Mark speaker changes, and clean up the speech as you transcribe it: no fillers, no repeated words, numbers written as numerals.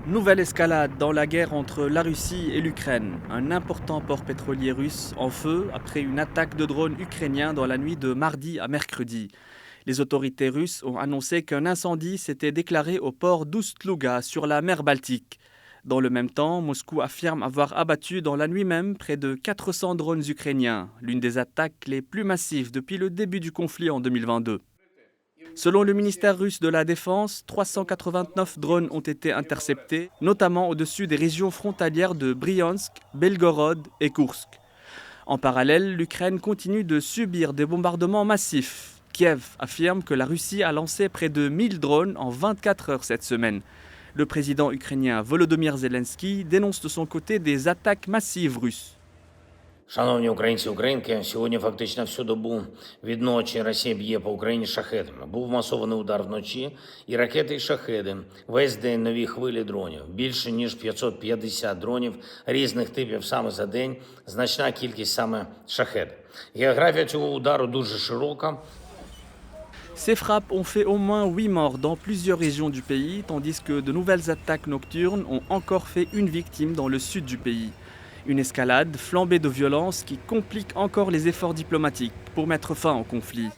Speaker 1: Nouvelle escalade dans la guerre entre la Russie et l'Ukraine. Un important port pétrolier russe en feu après une attaque de drones ukrainiens dans la nuit de mardi à mercredi. Les autorités russes ont annoncé qu'un incendie s'était déclaré au port d'Oust-Louga sur la mer Baltique. Dans le même temps, Moscou affirme avoir abattu dans la nuit même près de 400 drones ukrainiens, l'une des attaques les plus massives depuis le début du conflit en 2022. Selon le ministère russe de la Défense, 389 drones ont été interceptés, notamment au-dessus des régions frontalières de Bryansk, Belgorod et Koursk. En parallèle, l'Ukraine continue de subir des bombardements massifs. Kiev affirme que la Russie a lancé près de 1000 drones en 24 heures cette semaine. Le président ukrainien Volodymyr Zelensky dénonce de son côté des attaques massives russes.
Speaker 2: Шановні українці, українки, сьогодні фактично всю добу відночі Росія б'є по Україні шахедами. Був масований удар вночі, і ракети, і шахеди. Весь день нові хвилі дронів. Більше ніж 550 дронів різних типів саме за день. Значна кількість саме шахедів. Географія цього удару дуже широка.
Speaker 1: Ces frappes ont fait au moins 8 morts dans plusieurs régions du pays, tandis que de nouvelles attaques nocturnes ont encore fait une victime dans le sud du pays. Une escalade flambée de violence qui complique encore les efforts diplomatiques pour mettre fin au conflit.